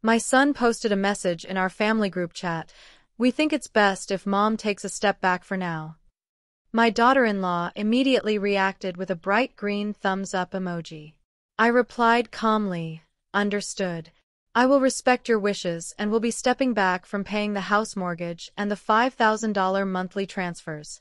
My son posted a message in our family group chat. We think it's best if Mom takes a step back for now. My daughter-in-law immediately reacted with a bright green thumbs-up emoji. I replied calmly, "Understood. I will respect your wishes and will be stepping back from paying the house mortgage and the $5,000 monthly transfers."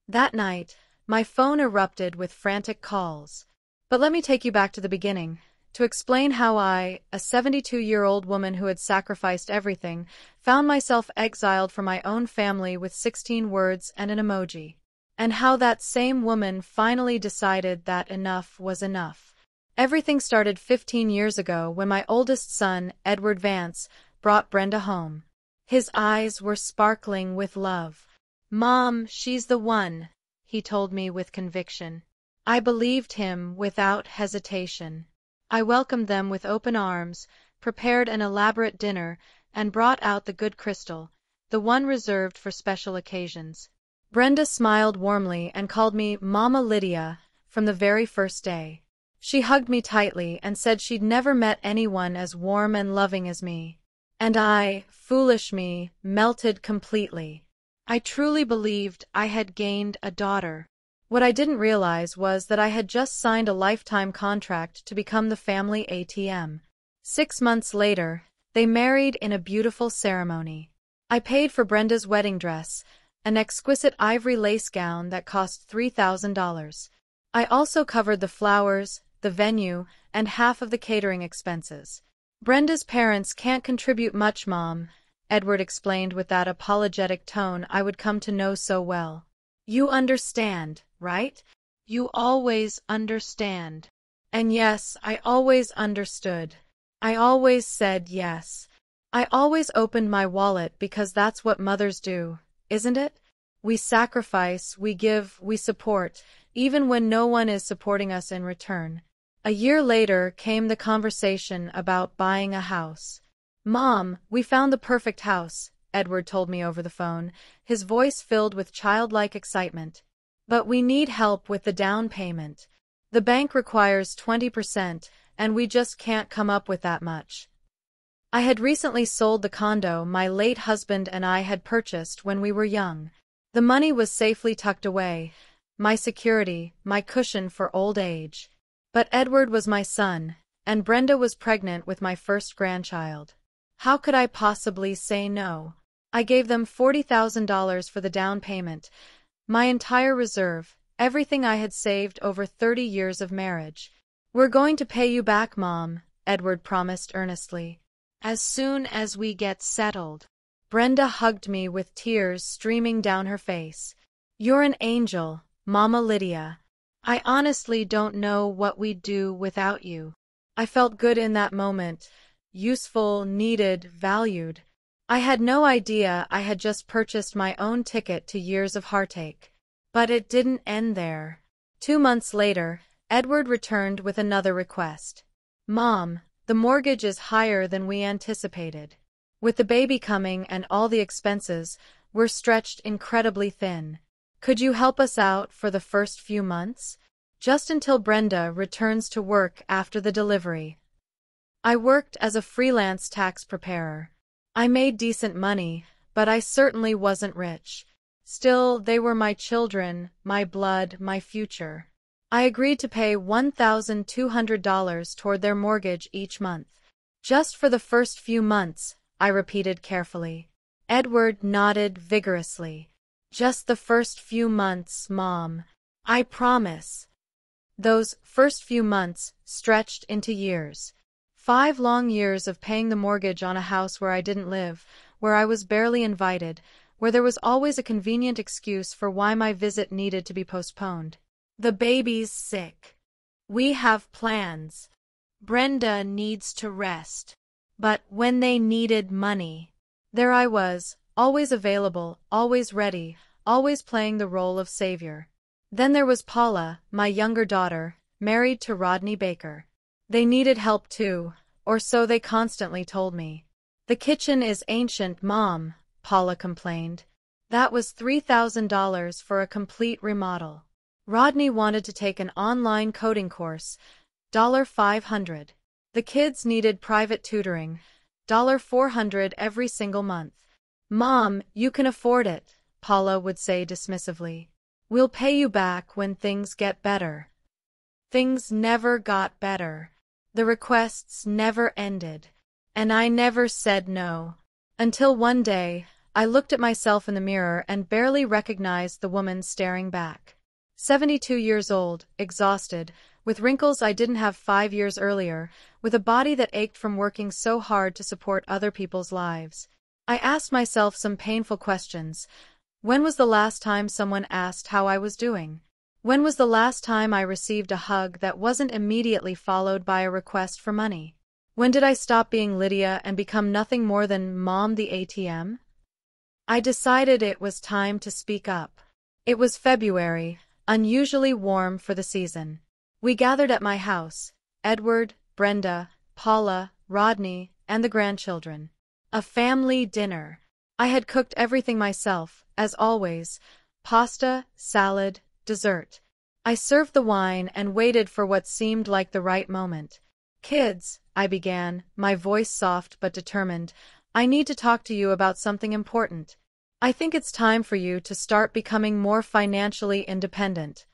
That night, my phone erupted with frantic calls. But let me take you back to the beginning, to explain how I, a 72-year-old woman who had sacrificed everything, found myself exiled from my own family with 16 words and an emoji. And how that same woman finally decided that enough was enough. Everything started 15 years ago when my oldest son, Edward Vance, brought Brenda home. His eyes were sparkling with love. "Mom, she's the one," he told me with conviction. I believed him without hesitation. I welcomed them with open arms, prepared an elaborate dinner, and brought out the good crystal, the one reserved for special occasions. Brenda smiled warmly and called me Mama Lydia from the very first day. She hugged me tightly and said she'd never met anyone as warm and loving as me. And I, foolish me, melted completely. I truly believed I had gained a daughter. What I didn't realize was that I had just signed a lifetime contract to become the family ATM. 6 months later, they married in a beautiful ceremony. I paid for Brenda's wedding dress, an exquisite ivory lace gown that cost $3,000. I also covered the flowers, the venue, and half of the catering expenses. "Brenda's parents can't contribute much, Mom," Edward explained with that apologetic tone I would come to know so well. "You understand, right? You always understand." And yes, I always understood. I always said yes. I always opened my wallet because that's what mothers do, isn't it? We sacrifice, we give, we support, even when no one is supporting us in return. A year later came the conversation about buying a house. "Mom, we found the perfect house," Edward told me over the phone, his voice filled with childlike excitement. "But we need help with the down payment. The bank requires 20%, and we just can't come up with that much." I had recently sold the condo my late husband and I had purchased when we were young. The money was safely tucked away, my security, my cushion for old age. But Edward was my son, and Brenda was pregnant with my first grandchild. How could I possibly say no? I gave them $40,000 for the down payment, my entire reserve, everything I had saved over 30 years of marriage. "We're going to pay you back, Mom," Edward promised earnestly. "As soon as we get settled." Brenda hugged me with tears streaming down her face. "You're an angel, Mama Lydia. I honestly don't know what we'd do without you." I felt good in that moment, useful, needed, valued. I had no idea I had just purchased my own ticket to years of heartache. But it didn't end there. 2 months later, Edward returned with another request. "Mom, the mortgage is higher than we anticipated. With the baby coming and all the expenses, we're stretched incredibly thin. Could you help us out for the first few months? Just until Brenda returns to work after the delivery." I worked as a freelance tax preparer. I made decent money, but I certainly wasn't rich. Still, they were my children, my blood, my future. I agreed to pay $1,200 toward their mortgage each month. "Just for the first few months," I repeated carefully. Edward nodded vigorously. "Just the first few months, Mom. I promise." Those first few months stretched into years. 5 long years of paying the mortgage on a house where I didn't live, where I was barely invited, where there was always a convenient excuse for why my visit needed to be postponed. "The baby's sick. We have plans. Brenda needs to rest." But when they needed money, there I was, always available, always ready, always playing the role of savior. Then there was Paula, my younger daughter, married to Rodney Baker. They needed help too, or so they constantly told me. "The kitchen is ancient, Mom," Paula complained. That was $3,000 for a complete remodel. Rodney wanted to take an online coding course, $500. The kids needed private tutoring, $400 every single month. Mom, you can afford it, Paula would say dismissively. We'll pay you back when things get better. Things never got better. The requests never ended. And I never said no. Until one day, I looked at myself in the mirror and barely recognized the woman staring back. 72 years old, exhausted, with wrinkles I didn't have 5 years earlier, with a body that ached from working so hard to support other people's lives. I asked myself some painful questions. When was the last time someone asked how I was doing? When was the last time I received a hug that wasn't immediately followed by a request for money? When did I stop being Lydia and become nothing more than Mom the ATM? I decided it was time to speak up. It was February, unusually warm for the season. We gathered at my house, Edward, Brenda, Paula, Rodney, and the grandchildren. A family dinner. I had cooked everything myself, as always: pasta, salad, dessert. I served the wine and waited for what seemed like the right moment. Kids, I began, my voice soft but determined, I need to talk to you about something important. I think it's time for you to start becoming more financially independent.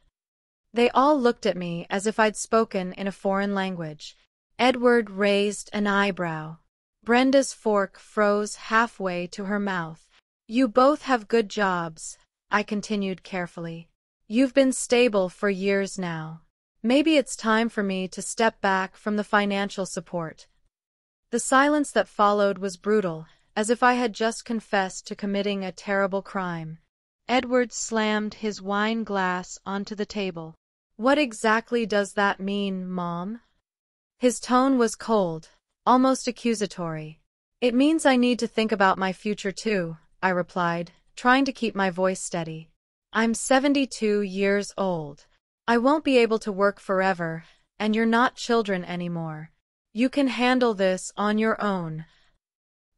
They all looked at me as if I'd spoken in a foreign language. Edward raised an eyebrow. Brenda's fork froze halfway to her mouth. You both have good jobs, I continued carefully. You've been stable for years now. Maybe it's time for me to step back from the financial support. The silence that followed was brutal, as if I had just confessed to committing a terrible crime. Edward slammed his wine glass onto the table. What exactly does that mean, Mom? His tone was cold, almost accusatory. It means I need to think about my future too, I replied, trying to keep my voice steady. I'm 72 years old. I won't be able to work forever, and you're not children anymore. You can handle this on your own.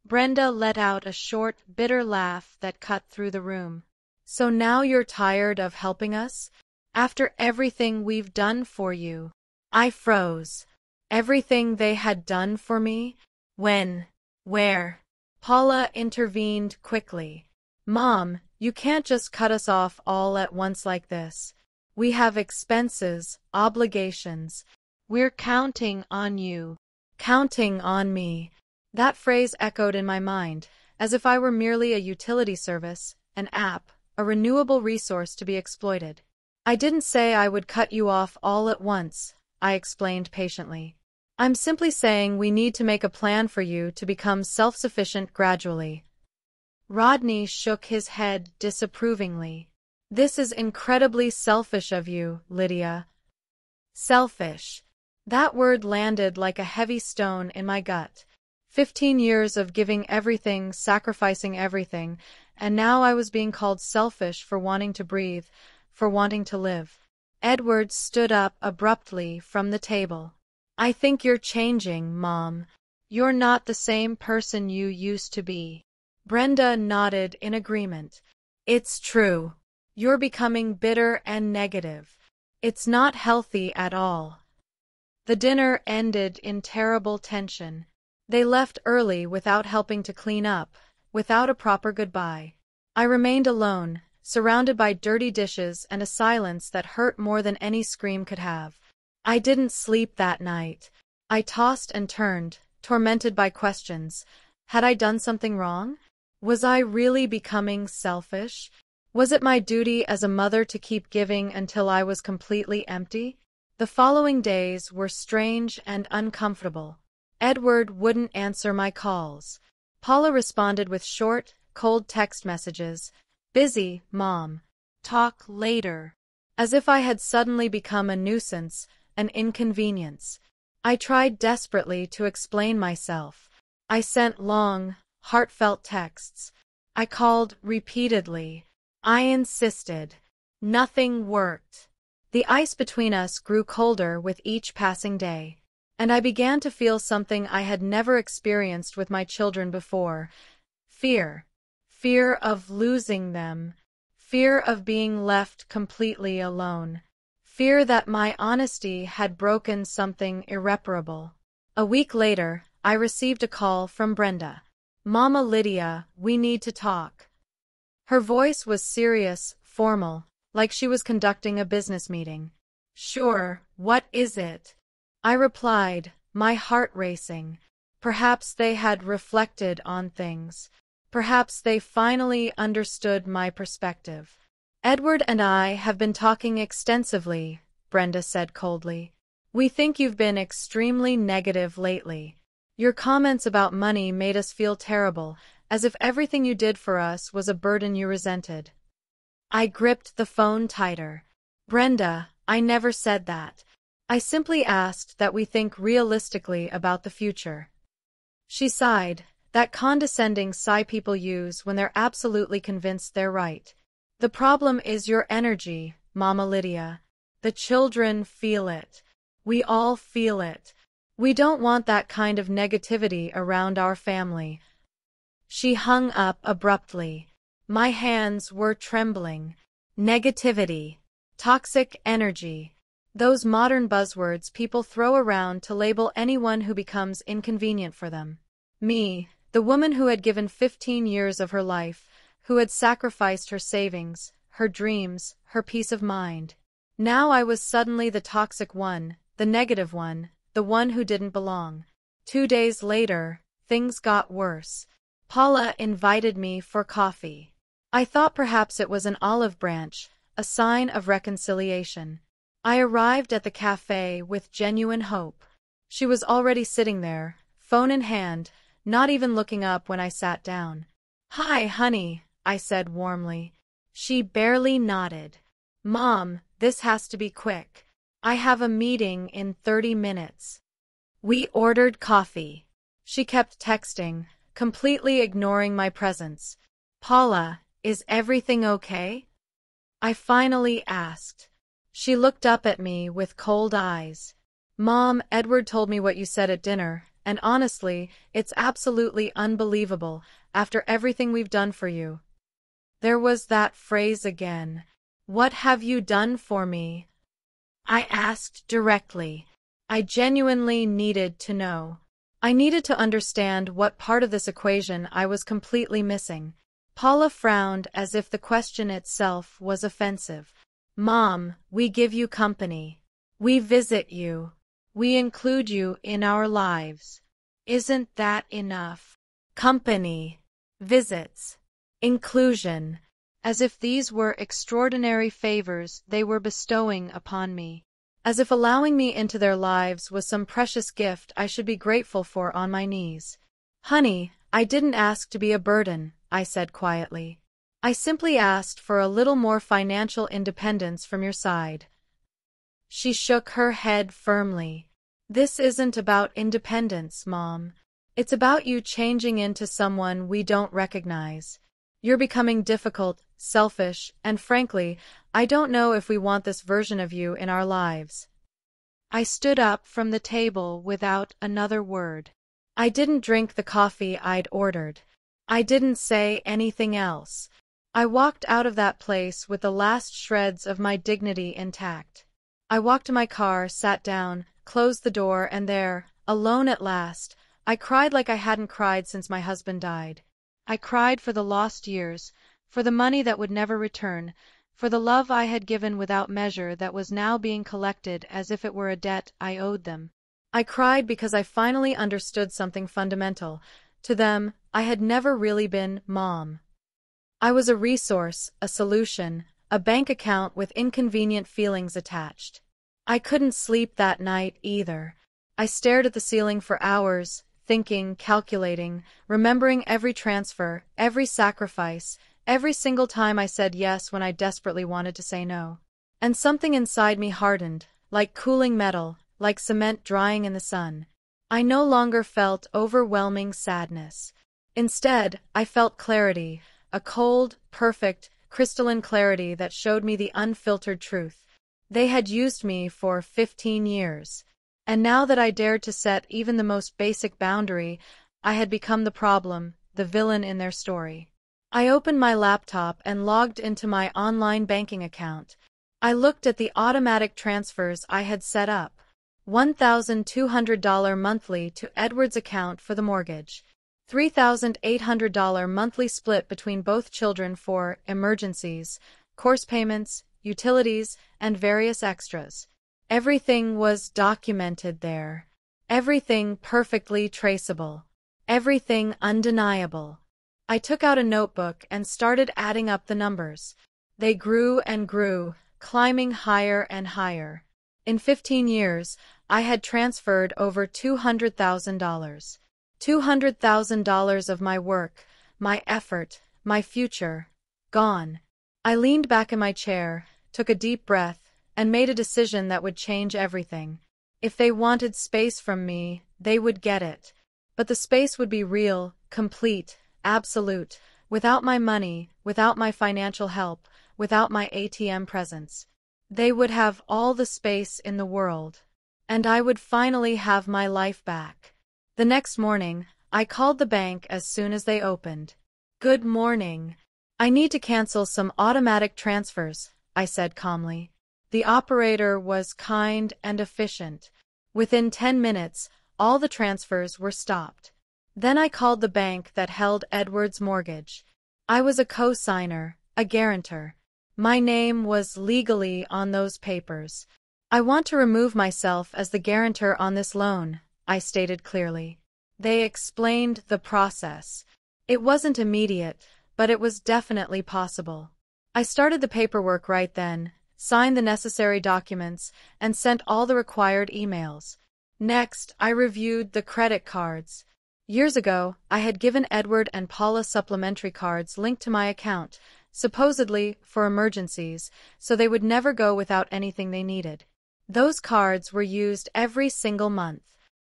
Brenda let out a short, bitter laugh that cut through the room. So now you're tired of helping us? After everything we've done for you? I froze. Everything they had done for me? When? Where? Paula intervened quickly. Mom, you can't just cut us off all at once like this. We have expenses, obligations. We're counting on you. Counting on me. That phrase echoed in my mind, as if I were merely a utility service, an app, a renewable resource to be exploited. I didn't say I would cut you off all at once, I explained patiently. I'm simply saying we need to make a plan for you to become self-sufficient gradually. Rodney shook his head disapprovingly. This is incredibly selfish of you, Lydia. Selfish. That word landed like a heavy stone in my gut. 15 years of giving everything, sacrificing everything, and now I was being called selfish for wanting to breathe, for wanting to live. Edward stood up abruptly from the table. I think you're changing, Mom. You're not the same person you used to be. Brenda nodded in agreement. It's true. You're becoming bitter and negative. It's not healthy at all. The dinner ended in terrible tension. They left early without helping to clean up, without a proper goodbye. I remained alone, surrounded by dirty dishes and a silence that hurt more than any scream could have. I didn't sleep that night. I tossed and turned, tormented by questions. Had I done something wrong? Was I really becoming selfish? Was it my duty as a mother to keep giving until I was completely empty? The following days were strange and uncomfortable. Edward wouldn't answer my calls. Paula responded with short, cold text messages. Busy, Mom. Talk later. As if I had suddenly become a nuisance, an inconvenience. I tried desperately to explain myself. I sent long, heartfelt texts. I called repeatedly. I insisted. Nothing worked. The ice between us grew colder with each passing day, and I began to feel something I had never experienced with my children before. Fear. Fear of losing them. Fear of being left completely alone. Fear that my honesty had broken something irreparable. A week later, I received a call from Brenda. "Mama Lydia, we need to talk." Her voice was serious, formal, like she was conducting a business meeting. "Sure, what is it?" I replied, my heart racing. Perhaps they had reflected on things. Perhaps they finally understood my perspective. "Edward and I have been talking extensively," Brenda said coldly. "We think you've been extremely negative lately. Your comments about money made us feel terrible, as if everything you did for us was a burden you resented." I gripped the phone tighter. "Brenda, I never said that. I simply asked that we think realistically about the future." She sighed, that condescending sigh people use when they're absolutely convinced they're right. "The problem is your energy, Mama Lydia. The children feel it. We all feel it. We don't want that kind of negativity around our family." She hung up abruptly. My hands were trembling. Negativity. Toxic energy. Those modern buzzwords people throw around to label anyone who becomes inconvenient for them. Me, the woman who had given 15 years of her life, who had sacrificed her savings, her dreams, her peace of mind. Now I was suddenly the toxic one, the negative one, the one who didn't belong. 2 days later, things got worse. Paula invited me for coffee. I thought perhaps it was an olive branch, a sign of reconciliation. I arrived at the cafe with genuine hope. She was already sitting there, phone in hand, not even looking up when I sat down. "Hi, honey," I said warmly. She barely nodded. "Mom, this has to be quick. I have a meeting in 30 minutes. We ordered coffee." She kept texting, completely ignoring my presence. "Paula, is everything okay?" I finally asked. She looked up at me with cold eyes. "Mom, Edward told me what you said at dinner, and honestly, it's absolutely unbelievable, after everything we've done for you." There was that phrase again. "What have you done for me?" I asked directly. I genuinely needed to know. I needed to understand what part of this equation I was completely missing. Paula frowned as if the question itself was offensive. "Mom, we give you company. We visit you. We include you in our lives. Isn't that enough? Company, visits, inclusion." As if these were extraordinary favors they were bestowing upon me. As if allowing me into their lives was some precious gift I should be grateful for on my knees. "Honey, I didn't ask to be a burden," I said quietly. "I simply asked for a little more financial independence from your side." She shook her head firmly. "This isn't about independence, Mom. It's about you changing into someone we don't recognize. You're becoming difficult, selfish, and frankly, I don't know if we want this version of you in our lives." I stood up from the table without another word. I didn't drink the coffee I'd ordered. I didn't say anything else. I walked out of that place with the last shreds of my dignity intact. I walked to my car, sat down, closed the door, and there, alone at last, I cried like I hadn't cried since my husband died. I cried for the lost years, for the money that would never return, for the love I had given without measure that was now being collected as if it were a debt I owed them. I cried because I finally understood something fundamental. To them, I had never really been Mom. I was a resource, a solution, a bank account with inconvenient feelings attached. I couldn't sleep that night either. I stared at the ceiling for hours, thinking, calculating, remembering every transfer, every sacrifice, every single time I said yes when I desperately wanted to say no. And something inside me hardened, like cooling metal, like cement drying in the sun. I no longer felt overwhelming sadness. Instead, I felt clarity, a cold, perfect, crystalline clarity that showed me the unfiltered truth. They had used me for 15 years. And now that I dared to set even the most basic boundary, I had become the problem, the villain in their story. I opened my laptop and logged into my online banking account. I looked at the automatic transfers I had set up. $1,200 monthly to Edward's account for the mortgage. $3,800 monthly split between both children for emergencies, course payments, utilities, and various extras. Everything was documented there. Everything perfectly traceable. Everything undeniable. I took out a notebook and started adding up the numbers. They grew and grew, climbing higher and higher. In 15 years, I had transferred over $200,000. $200,000 of my work, my effort, my future, gone. I leaned back in my chair, took a deep breath, and made a decision that would change everything. If they wanted space from me, they would get it. But the space would be real, complete, absolute, without my money, without my financial help, without my ATM presence. They would have all the space in the world. And I would finally have my life back. The next morning, I called the bank as soon as they opened. "Good morning. I need to cancel some automatic transfers," I said calmly. The operator was kind and efficient. Within 10 minutes, all the transfers were stopped. Then I called the bank that held Edward's mortgage. I was a co-signer, a guarantor. My name was legally on those papers. "I want to remove myself as the guarantor on this loan," I stated clearly. They explained the process. It wasn't immediate, but it was definitely possible. I started the paperwork right then, signed the necessary documents, and sent all the required emails. Next, I reviewed the credit cards. Years ago, I had given Edward and Paula supplementary cards linked to my account, supposedly for emergencies, so they would never go without anything they needed. Those cards were used every single month.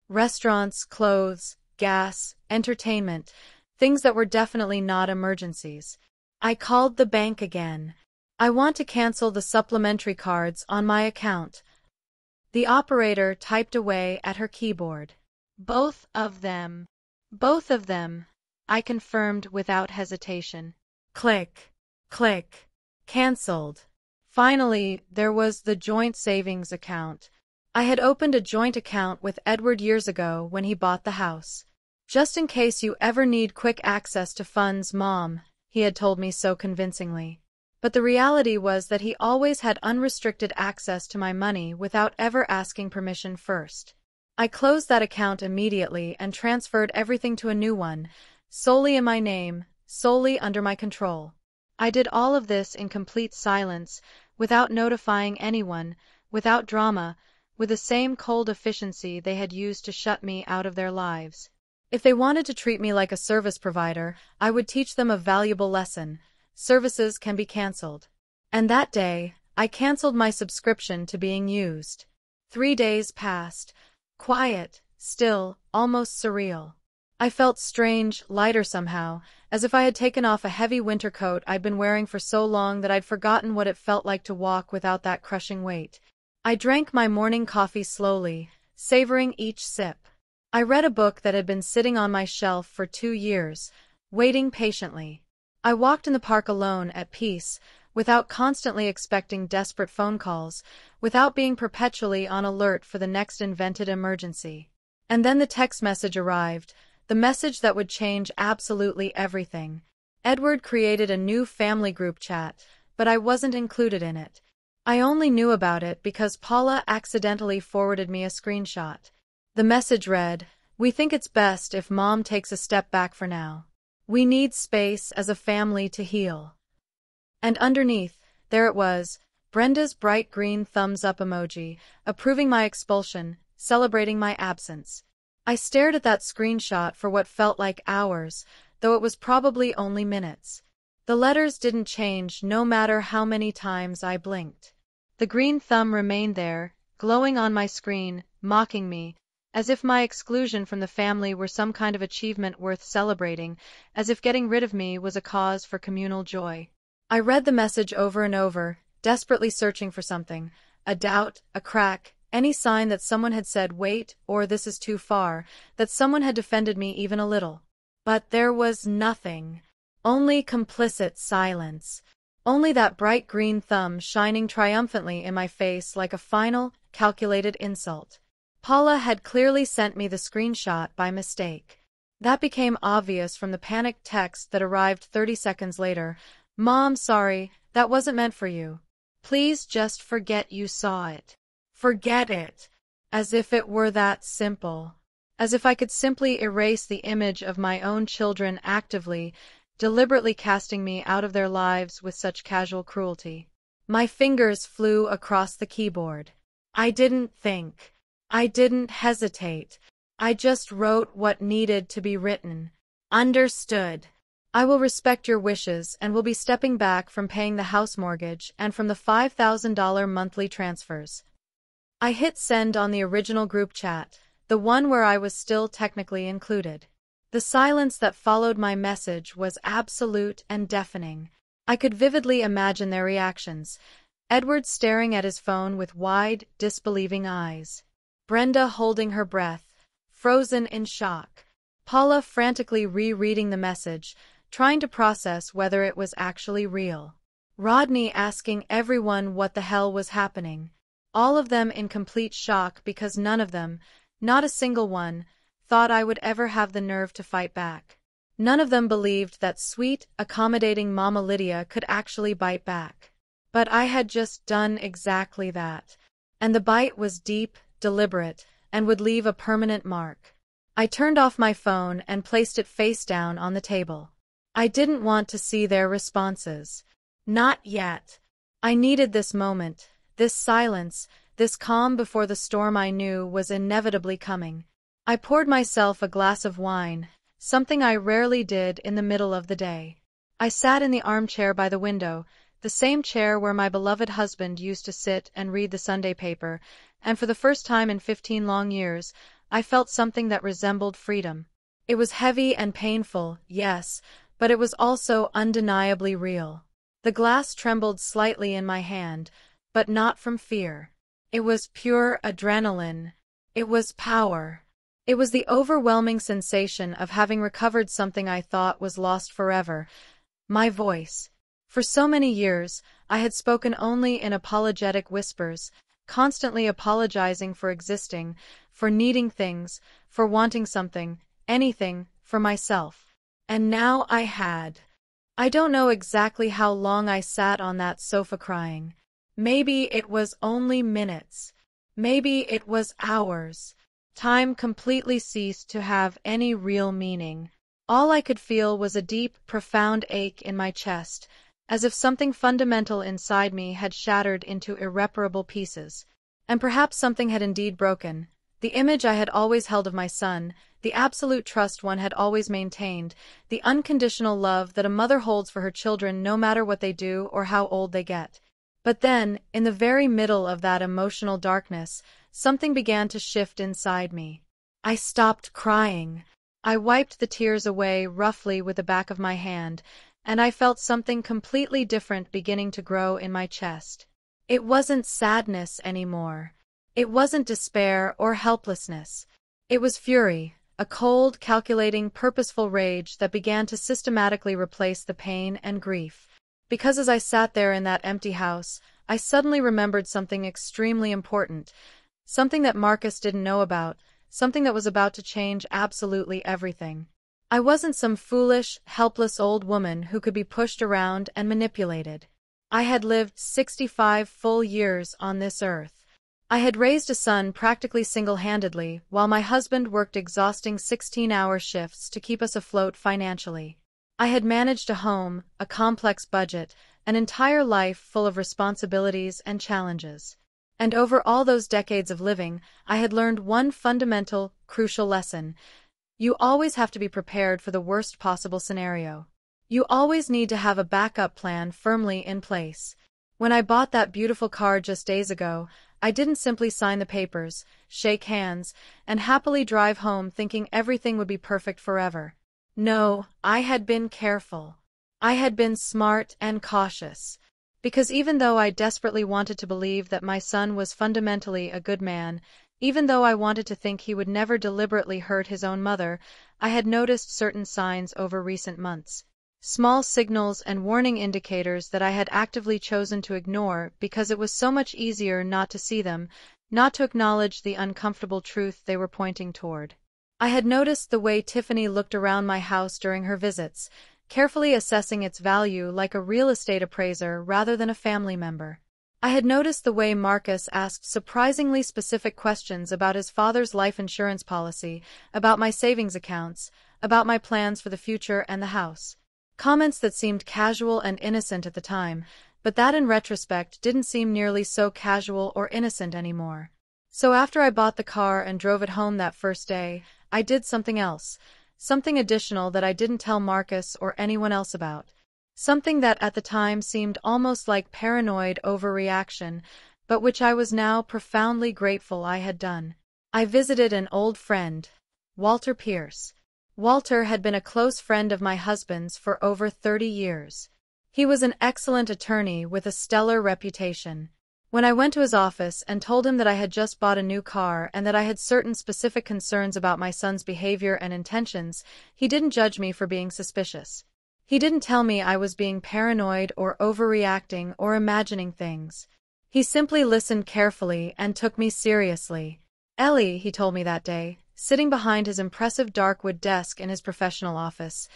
Restaurants, clothes, gas, entertainment, things that were definitely not emergencies. I called the bank again. "I want to cancel the supplementary cards on my account." The operator typed away at her keyboard. Both of them. Both of them," I confirmed without hesitation. Click. Click. Cancelled. Finally, there was the joint savings account. I had opened a joint account with Edward years ago when he bought the house. "Just in case you ever need quick access to funds, Mom," he had told me so convincingly. But the reality was that he always had unrestricted access to my money without ever asking permission first. I closed that account immediately and transferred everything to a new one, solely in my name, solely under my control. I did all of this in complete silence, without notifying anyone, without drama, with the same cold efficiency they had used to shut me out of their lives. If they wanted to treat me like a service provider, I would teach them a valuable lesson. Services can be cancelled. And that day, I cancelled my subscription to being used. 3 days passed. Quiet, still, almost surreal. I felt strange, lighter somehow, as if I had taken off a heavy winter coat I'd been wearing for so long that I'd forgotten what it felt like to walk without that crushing weight. I drank my morning coffee slowly, savoring each sip. I read a book that had been sitting on my shelf for 2 years, waiting patiently. I walked in the park alone, at peace, without constantly expecting desperate phone calls, without being perpetually on alert for the next invented emergency. And then the text message arrived, the message that would change absolutely everything. Edward created a new family group chat, but I wasn't included in it. I only knew about it because Paula accidentally forwarded me a screenshot. The message read, "We think it's best if Mom takes a step back for now. We need space as a family to heal." And underneath, there it was, Brenda's bright green thumbs-up emoji, approving my expulsion, celebrating my absence. I stared at that screenshot for what felt like hours, though it was probably only minutes. The letters didn't change no matter how many times I blinked. The green thumb remained there, glowing on my screen, mocking me, as if my exclusion from the family were some kind of achievement worth celebrating, as if getting rid of me was a cause for communal joy. I read the message over and over, desperately searching for something, a doubt, a crack, any sign that someone had said wait, or this is too far, that someone had defended me even a little. But there was nothing. Only complicit silence. Only that bright green thumb shining triumphantly in my face like a final, calculated insult. Paula had clearly sent me the screenshot by mistake. That became obvious from the panicked text that arrived 30 seconds later. Mom, sorry, that wasn't meant for you. Please just forget you saw it. Forget it. As if it were that simple. As if I could simply erase the image of my own children actively, deliberately casting me out of their lives with such casual cruelty. My fingers flew across the keyboard. I didn't think. I didn't hesitate. I just wrote what needed to be written. Understood. I will respect your wishes and will be stepping back from paying the house mortgage and from the $5,000 monthly transfers. I hit send on the original group chat, the one where I was still technically included. The silence that followed my message was absolute and deafening. I could vividly imagine their reactions. Edward staring at his phone with wide, disbelieving eyes. Brenda holding her breath, frozen in shock. Paula frantically rereading the message, trying to process whether it was actually real. Rodney asking everyone what the hell was happening. All of them in complete shock because none of them, not a single one, thought I would ever have the nerve to fight back. None of them believed that sweet, accommodating Mama Lydia could actually bite back. But I had just done exactly that. And the bite was deep, deliberate, and would leave a permanent mark. I turned off my phone and placed it face down on the table. I didn't want to see their responses. Not yet. I needed this moment, this silence, this calm before the storm I knew was inevitably coming. I poured myself a glass of wine, something I rarely did in the middle of the day. I sat in the armchair by the window, the same chair where my beloved husband used to sit and read the Sunday paper, and for the first time in 15 long years, I felt something that resembled freedom. It was heavy and painful, yes, but it was also undeniably real. The glass trembled slightly in my hand, but not from fear. It was pure adrenaline. It was power. It was the overwhelming sensation of having recovered something I thought was lost forever. My voice. For so many years, I had spoken only in apologetic whispers, constantly apologizing for existing, for needing things, for wanting something, anything, for myself. And now I had. I don't know exactly how long I sat on that sofa crying. Maybe it was only minutes. Maybe it was hours. Time completely ceased to have any real meaning. All I could feel was a deep, profound ache in my chest, as if something fundamental inside me had shattered into irreparable pieces. And perhaps something had indeed broken. The image I had always held of my son, the absolute trust one had always maintained, the unconditional love that a mother holds for her children no matter what they do or how old they get. But then, in the very middle of that emotional darkness, something began to shift inside me. I stopped crying. I wiped the tears away roughly with the back of my hand, and I felt something completely different beginning to grow in my chest. It wasn't sadness anymore. It wasn't despair or helplessness. It was fury, a cold, calculating, purposeful rage that began to systematically replace the pain and grief. Because as I sat there in that empty house, I suddenly remembered something extremely important, something that Marcus didn't know about, something that was about to change absolutely everything. I wasn't some foolish, helpless old woman who could be pushed around and manipulated. I had lived 65 full years on this earth. I had raised a son practically single-handedly, while my husband worked exhausting 16-hour shifts to keep us afloat financially. I had managed a home, a complex budget, an entire life full of responsibilities and challenges. And over all those decades of living, I had learned one fundamental, crucial lesson. You always have to be prepared for the worst possible scenario. You always need to have a backup plan firmly in place. When I bought that beautiful car just days ago, I didn't simply sign the papers, shake hands, and happily drive home thinking everything would be perfect forever. No, I had been careful. I had been smart and cautious. Because even though I desperately wanted to believe that my son was fundamentally a good man, even though I wanted to think he would never deliberately hurt his own mother, I had noticed certain signs over recent months. Small signals and warning indicators that I had actively chosen to ignore because it was so much easier not to see them, not to acknowledge the uncomfortable truth they were pointing toward. I had noticed the way Tiffany looked around my house during her visits, carefully assessing its value like a real estate appraiser rather than a family member. I had noticed the way Marcus asked surprisingly specific questions about his father's life insurance policy, about my savings accounts, about my plans for the future and the house. Comments that seemed casual and innocent at the time, but that in retrospect didn't seem nearly so casual or innocent anymore. So after I bought the car and drove it home that first day, I did something else, something additional that I didn't tell Marcus or anyone else about. Something that at the time seemed almost like paranoid overreaction, but which I was now profoundly grateful I had done. I visited an old friend, Walter Pierce. Walter had been a close friend of my husband's for over 30 years. He was an excellent attorney with a stellar reputation. When I went to his office and told him that I had just bought a new car and that I had certain specific concerns about my son's behavior and intentions, he didn't judge me for being suspicious. He didn't tell me I was being paranoid or overreacting or imagining things. He simply listened carefully and took me seriously. Ellie, he told me that day, sitting behind his impressive dark wood desk in his professional office,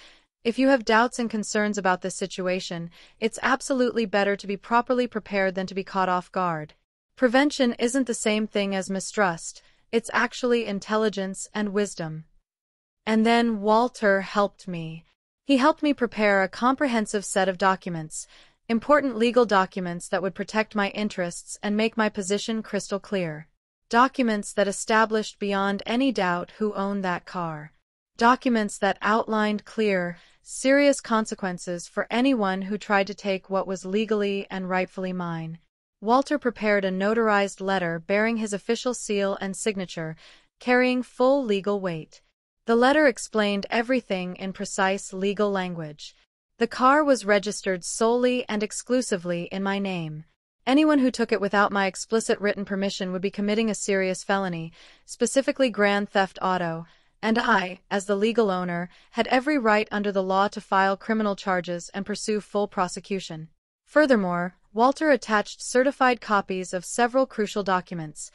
if you have doubts and concerns about this situation, it's absolutely better to be properly prepared than to be caught off guard. Prevention isn't the same thing as mistrust, it's actually intelligence and wisdom. And then Walter helped me. He helped me prepare a comprehensive set of documents, important legal documents that would protect my interests and make my position crystal clear. Documents that established beyond any doubt who owned that car. Documents that outlined clear, serious consequences for anyone who tried to take what was legally and rightfully mine. Walter prepared a notarized letter bearing his official seal and signature, carrying full legal weight. The letter explained everything in precise legal language. The car was registered solely and exclusively in my name. Anyone who took it without my explicit written permission would be committing a serious felony, specifically grand theft auto, and I, as the legal owner, had every right under the law to file criminal charges and pursue full prosecution. Furthermore, Walter attached certified copies of several crucial documents: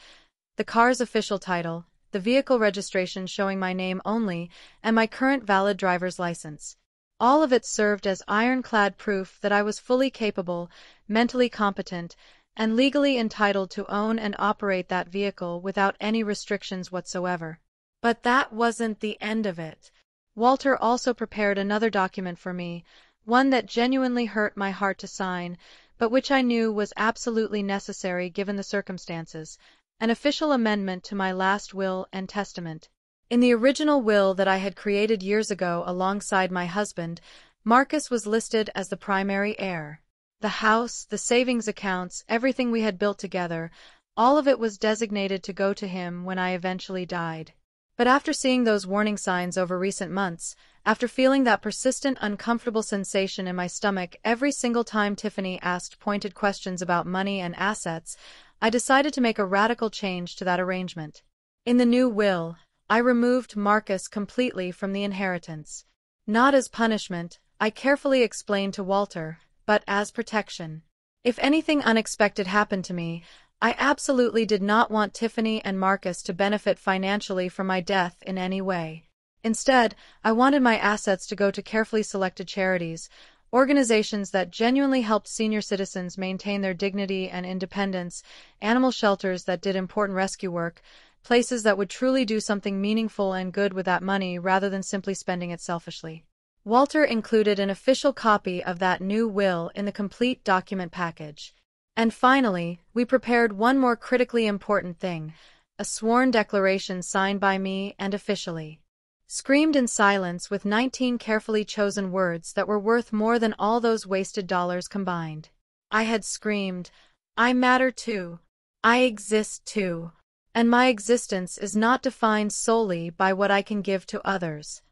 the car's official title, the vehicle registration showing my name only, and my current valid driver's license. All of it served as ironclad proof that I was fully capable, mentally competent, and legally entitled to own and operate that vehicle without any restrictions whatsoever. But that wasn't the end of it. Walter also prepared another document for me, one that genuinely hurt my heart to sign, but which I knew was absolutely necessary given the circumstances, an official amendment to my last will and testament. In the original will that I had created years ago alongside my husband, Marcus was listed as the primary heir. The house, the savings accounts, everything we had built together, all of it was designated to go to him when I eventually died. But after seeing those warning signs over recent months, after feeling that persistent uncomfortable sensation in my stomach every single time Tiffany asked pointed questions about money and assets, I decided to make a radical change to that arrangement. In the new will, I removed Marcus completely from the inheritance. Not as punishment, I carefully explained to Walter, but as protection. If anything unexpected happened to me, I absolutely did not want Tiffany and Marcus to benefit financially from my death in any way. Instead, I wanted my assets to go to carefully selected charities, organizations that genuinely helped senior citizens maintain their dignity and independence, animal shelters that did important rescue work, places that would truly do something meaningful and good with that money rather than simply spending it selfishly. Walter included an official copy of that new will in the complete document package. And finally, we prepared one more critically important thing, a sworn declaration signed by me and officially. Screamed in silence with 19 carefully chosen words that were worth more than all those wasted dollars combined. I had screamed, I matter too. I exist too. And my existence is not defined solely by what I can give to others.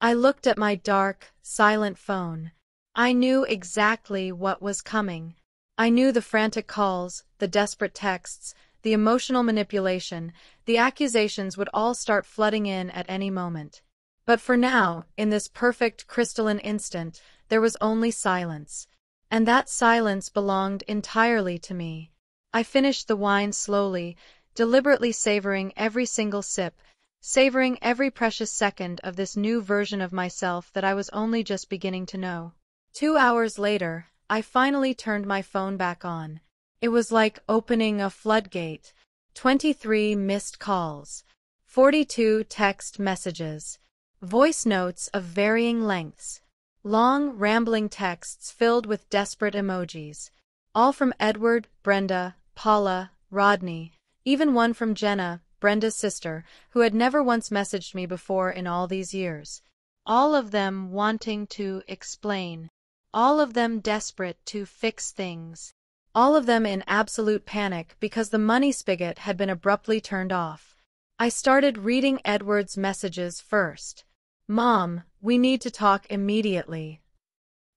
I looked at my dark, silent phone. I knew exactly what was coming. I knew the frantic calls, the desperate texts, the emotional manipulation, the accusations would all start flooding in at any moment. But for now, in this perfect crystalline instant, there was only silence. And that silence belonged entirely to me. I finished the wine slowly, deliberately savoring every single sip, savoring every precious second of this new version of myself that I was only just beginning to know. 2 hours later, I finally turned my phone back on. It was like opening a floodgate. 23 missed calls, 42 text messages, voice notes of varying lengths, long, rambling texts filled with desperate emojis, all from Edward, Brenda, Paula, Rodney, even one from Jenna, Brenda's sister, who had never once messaged me before in all these years. All of them wanting to explain. All of them desperate to fix things. All of them in absolute panic because the money spigot had been abruptly turned off. I started reading Edward's messages first. "Mom, we need to talk immediately.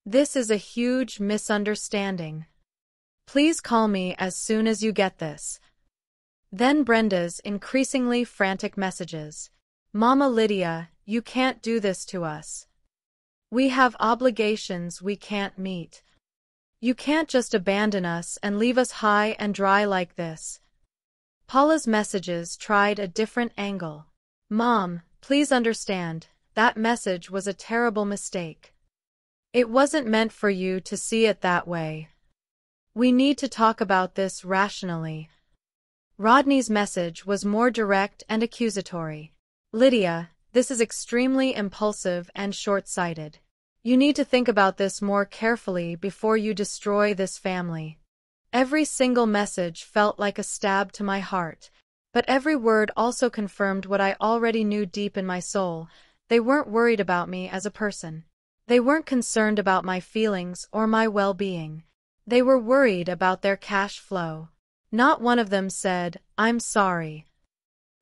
This is a huge misunderstanding. Please call me as soon as you get this." Then Brenda's increasingly frantic messages. "Mama Lydia, you can't do this to us. We have obligations we can't meet. You can't just abandon us and leave us high and dry like this." Paula's messages tried a different angle. "Mom, please understand, that message was a terrible mistake. It wasn't meant for you to see it that way. We need to talk about this rationally." Rodney's message was more direct and accusatory. "Lydia, this is extremely impulsive and short-sighted. You need to think about this more carefully before you destroy this family." Every single message felt like a stab to my heart, but every word also confirmed what I already knew deep in my soul. They weren't worried about me as a person. They weren't concerned about my feelings or my well-being. They were worried about their cash flow. Not one of them said, "I'm sorry."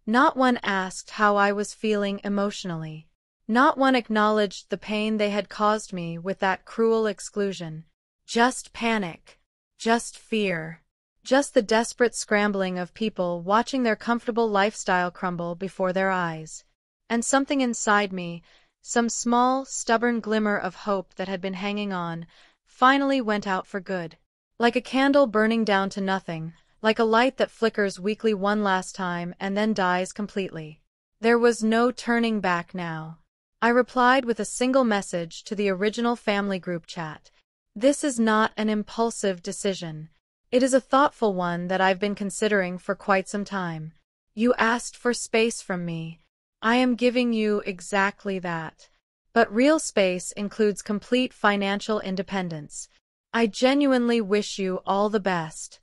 Not one asked how I was feeling emotionally. Not one acknowledged the pain they had caused me with that cruel exclusion. Just panic. Just fear. Just the desperate scrambling of people watching their comfortable lifestyle crumble before their eyes. And something inside me, some small, stubborn glimmer of hope that had been hanging on, finally went out for good. Like a candle burning down to nothing, like a light that flickers weakly one last time and then dies completely. There was no turning back now. I replied with a single message to the original family group chat. "This is not an impulsive decision. It is a thoughtful one that I've been considering for quite some time. You asked for space from me. I am giving you exactly that. But real space includes complete financial independence. I genuinely wish you all the best.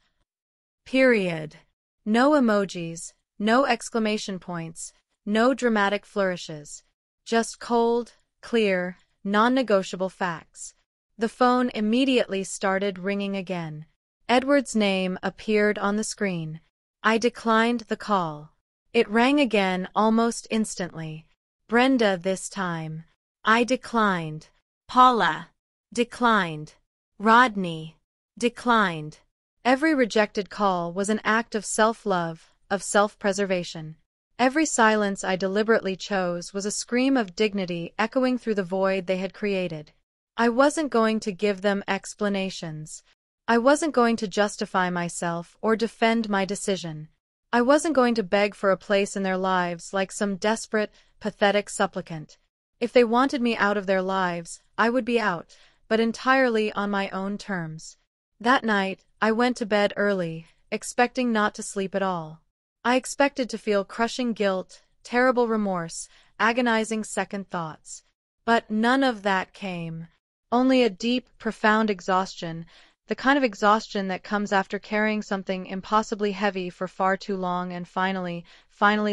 Period." No emojis, no exclamation points, no dramatic flourishes. Just cold, clear, non-negotiable facts. The phone immediately started ringing again. Edward's name appeared on the screen. I declined the call. It rang again almost instantly. Brenda this time. I declined. Paula. Declined. Rodney. Declined. Every rejected call was an act of self-love, of self-preservation. Every silence I deliberately chose was a scream of dignity echoing through the void they had created. I wasn't going to give them explanations. I wasn't going to justify myself or defend my decision. I wasn't going to beg for a place in their lives like some desperate, pathetic supplicant. If they wanted me out of their lives, I would be out, but entirely on my own terms. That night, I went to bed early, expecting not to sleep at all. I expected to feel crushing guilt, terrible remorse, agonizing second thoughts. But none of that came. Only a deep, profound exhaustion, the kind of exhaustion that comes after carrying something impossibly heavy for far too long and finally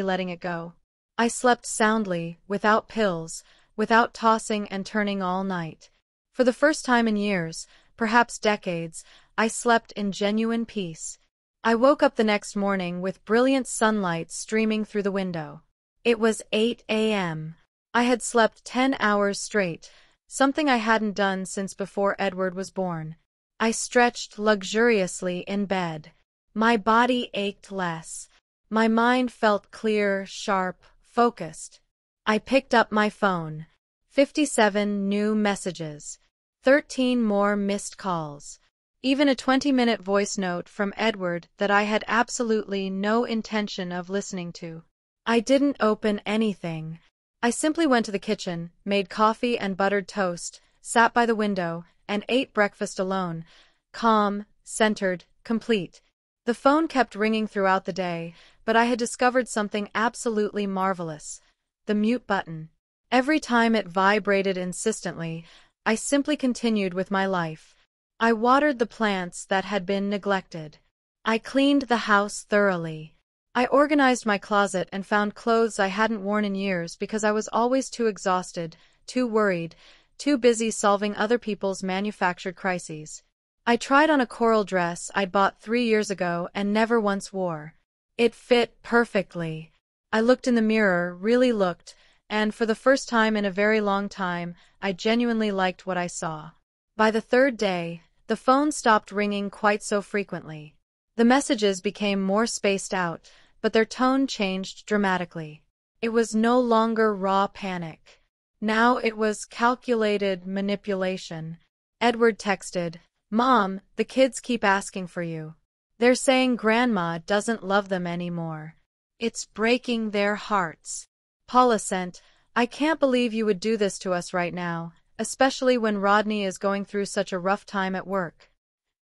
letting it go. I slept soundly, without pills, without tossing and turning all night. For the first time in years, perhaps decades, I slept in genuine peace. I woke up the next morning with brilliant sunlight streaming through the window. It was 8 a.m. I had slept 10 hours straight, something I hadn't done since before Edward was born. I stretched luxuriously in bed. My body ached less. My mind felt clear, sharp, focused. I picked up my phone. 57 new messages. 13 more missed calls. Even a 20-minute voice note from Edward that I had absolutely no intention of listening to. I didn't open anything. I simply went to the kitchen, made coffee and buttered toast, sat by the window, and ate breakfast alone, calm, centered, complete. The phone kept ringing throughout the day, but I had discovered something absolutely marvelous: the mute button. Every time it vibrated insistently, I simply continued with my life. I watered the plants that had been neglected. I cleaned the house thoroughly. I organized my closet and found clothes I hadn't worn in years because I was always too exhausted, too worried, too busy solving other people's manufactured crises. I tried on a coral dress I'd bought 3 years ago and never once wore. It fit perfectly. I looked in the mirror, really looked, and for the first time in a very long time, I genuinely liked what I saw. By the third day, the phone stopped ringing quite so frequently. The messages became more spaced out, but their tone changed dramatically. It was no longer raw panic. Now it was calculated manipulation. Edward texted, "Mom, the kids keep asking for you. They're saying Grandma doesn't love them anymore. It's breaking their hearts." Paula sent, "I can't believe you would do this to us right now, especially when Rodney is going through such a rough time at work.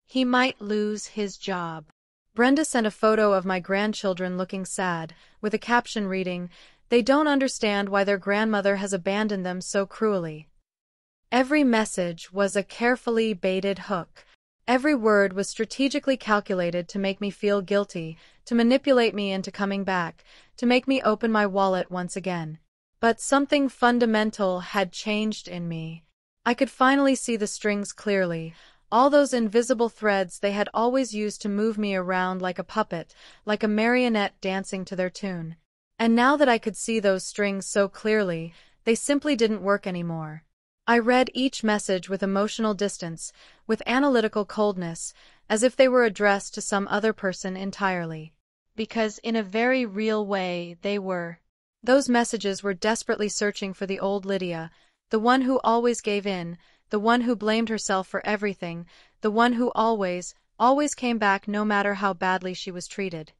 He might lose his job." Brenda sent a photo of my grandchildren looking sad, with a caption reading, "They don't understand why their grandmother has abandoned them so cruelly." Every message was a carefully baited hook. Every word was strategically calculated to make me feel guilty, to manipulate me into coming back, to make me open my wallet once again. But something fundamental had changed in me. I could finally see the strings clearly, all those invisible threads they had always used to move me around like a puppet, like a marionette dancing to their tune. And now that I could see those strings so clearly, they simply didn't work anymore. I read each message with emotional distance, with analytical coldness, as if they were addressed to some other person entirely. Because in a very real way they were. Those messages were desperately searching for the old Lydia, the one who always gave in, the one who blamed herself for everything, the one who always came back no matter how badly she was treated.